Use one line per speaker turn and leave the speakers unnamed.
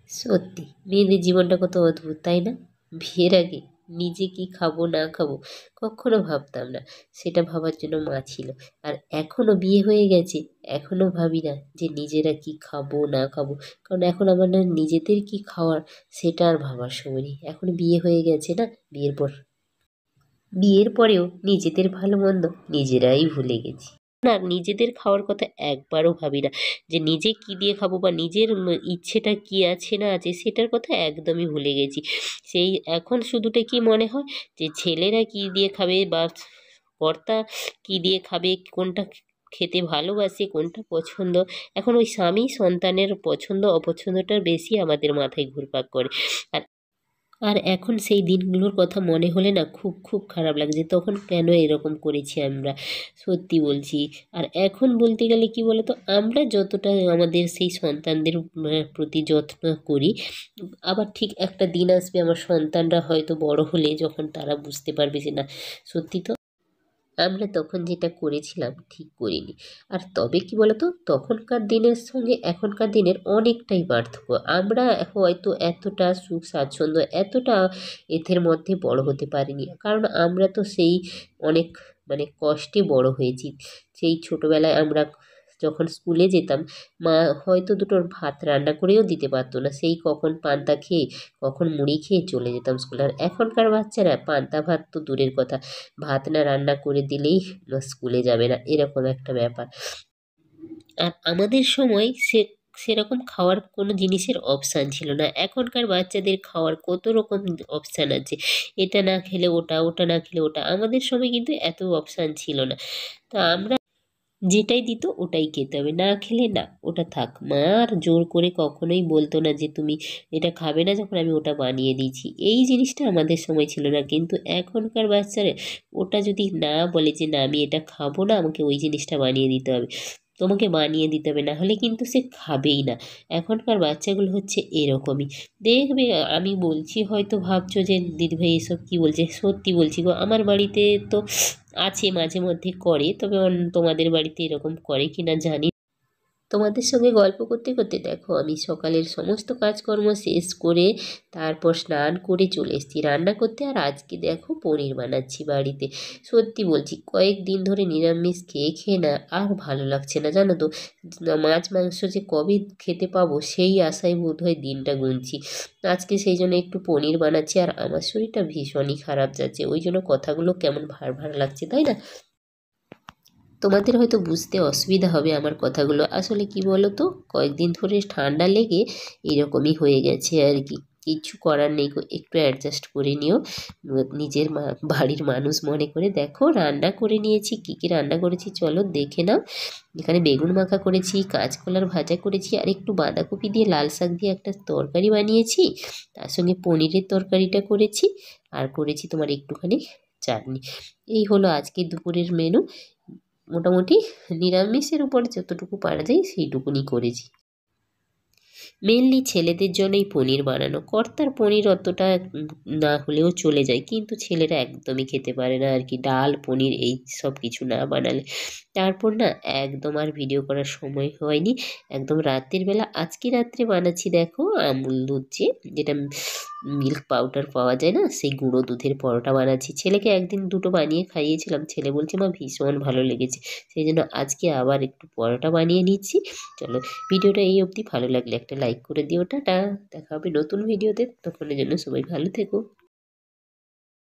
সত্যি মেয়েদের জীবনটা কত অদ্ভুত, তাই না? বিয়ের আগে নিজে কি খাবো না খাবো কখনো ভাবতাম না। সেটা ভাবার জন্য মা ছিল। আর এখনো বিয়ে হয়ে গেছে, এখনো ভাবি না যে নিজেরা কি খাবো না খাবো। কারণ এখন আমার না নিজেদের কি খাওয়ার সেটা আর ভাবার সময় নেই। এখন বিয়ে হয়ে গেছে না, বিয়ের পরেও নিজেদের ভালো মন্দ নিজেরাই ভুলে গেছি। না, নিজেদের খাওয়ার কথা একবারও ভাবি না, যে নিজে কি দিয়ে খাবো বা নিজের ইচ্ছেটা কি আছে না আছে সেটার কথা একদমই ভুলে গেছি। সেই এখন শুধুটা কি মনে হয় যে ছেলেরা কি দিয়ে খাবে বা কর্তা কি দিয়ে খাবে, কোনটা খেতে ভালোবাসে, কোনটা পছন্দ। এখন ওই স্বামী সন্তানের পছন্দ অপছন্দটা বেশি আমাদের মাথায় ঘুরপাক করে। আর আর এখন সেই দিনগুলোর কথা মনে হলে না খুব খুব খারাপ লাগছে, তখন কেন এরকম করেছি আমরা, সত্যি বলছি। আর এখন বলতে গেলে কি বলতো, আমরা যতটা আমাদের সেই সন্তানদের প্রতি যত্ন করি, আবার ঠিক একটা দিন আসবে আমার সন্তানরা হয়তো বড় হলে যখন তারা বুঝতে পারবে যে না, সত্যি তো আমরা তখন যেটা করেছিলাম ঠিক করিনি। আর তবে কি বলতো, তখনকার দিনের সঙ্গে এখনকার দিনের অনেকটাই পার্থক্য। আমরা হয়তো এতটা সুখ স্বাচ্ছন্দ্য এতটা এদের মধ্যে বড় হতে পারিনি, কারণ আমরা তো সেই অনেক কষ্টে বড় হয়েছি। সেই ছোটোবেলায় আমরা যখন স্কুলে যেতাম, মা হয়তো দুটো ভাত রান্না করেও দিতে পারতো না, সেই কখন পান্তা খেয়ে কখন মুড়ি খেয়ে চলে যেতাম স্কুলে। আর এখনকার বাচ্চারা পান্তা ভাত তো দূরের কথা, ভাত না রান্না করে দিলেই স্কুলে যাবে না, এরকম একটা ব্যাপার। আর আমাদের সময় সেরকম খাওয়ার কোনো জিনিসের অপশান ছিল না। এখনকার বাচ্চাদের খাওয়ার কত রকম অপশান আছে, এটা না খেলে ওটা, ওটা না খেলে ওটা। আমাদের সময় কিন্তু এত অপশান ছিল না। তো আমরা যেটাই দিত ওটাই খেতে হবে, না খেলে না, ওটা থাক। মা আর জোর করে কখনোই বলতো না যে তুমি এটা খাবে না যখন আমি ওটা বানিয়ে দিয়েছি। এই জিনিসটা আমাদের সময় ছিল না। কিন্তু এখনকার বাচ্চারা ওটা যদি না বলে যে না আমি এটা খাবো না, আমাকে ওই জিনিসটা বানিয়ে দিতে হবে, তোমাকে বানিয়ে দিতে হবে, না হলে কিন্তু সে খাবেই না। এখনকার বাচ্চাগুলো হচ্ছে এরকমই। দেখবে, আমি বলছি হয়তো ভাবছো যে দিদিভাই এসব কী বলছে, সত্যি বলছি গো। আমার বাড়িতে তো আছে, মাঝে মধ্যে করে, তবে তোমাদের বাড়িতে এরকম করে কিনা জানি না। তোমাদের সঙ্গে গল্প করতে করতে দেখো আমি সকালের সমস্ত কাজকর্ম শেষ করে তারপর স্নান করে চলে এসেছি রান্না করতে। আর আজকে দেখো পনির বানাচ্ছি বাড়িতে। সত্যি বলছি, কয়েকদিন ধরে নিরামিষ খেয়ে খেয়ে না আর ভালো লাগছে না, জানো তো। মাছ মাংস যে কবে খেতে পাবো সেই আশায় বোধহয় দিনটা গুনছি। আজকে সেই জন্য একটু পনির বানাচ্ছি। আর আমার শরীরটা ভীষণই খারাপ যাচ্ছে, ওই জন্য কথাগুলো কেমন ভার ভার লাগছে, তাই না? তোমাদের হয়তো বুঝতে অসুবিধা হবে আমার কথাগুলো। আসলে কি বলো তো, কয়েকদিন ধরে ঠান্ডা লেগে এরকমই হয়ে গেছে আর কি। কিচ্ছু করার নেই গো, একটু অ্যাডজাস্ট করে নিও। নিজের বাড়ির মানুষ মনে করে। দেখো রান্না করে নিয়েছি, কী কী রান্না করেছি চলো দেখে নাও। এখানে বেগুন মাখা করেছি, কাঁচকলার ভাজা করেছি, আর একটু বাঁধাকপি দিয়ে লাল শাক দিয়ে একটা তরকারি বানিয়েছি। তার সঙ্গে পনিরের তরকারিটা করেছি, আর করেছি তোমার একটুখানি চাটনি। এই হলো আজকে দুপুরের মেনু। মোটামুটি নিরামিষের উপর যতটুকু পারা যায় সেইটুকুনি করেছি। মেনলি ছেলেদের জন্যই পনির বানানো। কর্তার পনির অতটা না হলেও চলে যায়, কিন্তু ছেলেরা একদমই খেতে পারে না আর কি, ডাল পনির এই সব কিছু না বানালে। তারপর না একদম আর ভিডিও করার সময় হয়নি। একদম রাতের বেলা, আজকে রাত্রে বানাচ্ছি দেখো আমুল দুধ যেটা মিল্ক পাউডার পাওয়া যায় না, সেই গুঁড়ো দুধের পরোটা বানাচ্ছি। ছেলেকে একদিন দুটো বানিয়ে খাইয়েছিলাম, ছেলে বলছে মা ভীষণ ভালো লেগেছে। সেই জন্য আজকে আবার একটু পরোটা বানিয়ে নিচ্ছি। চলো, ভিডিওটা এই অবধি। ভালো লাগলে একটা লাইক করে দিও। টাটা, দেখা হবে নতুন ভিডিওতে, ততক্ষণের জন্য সবাই ভালো থেকো।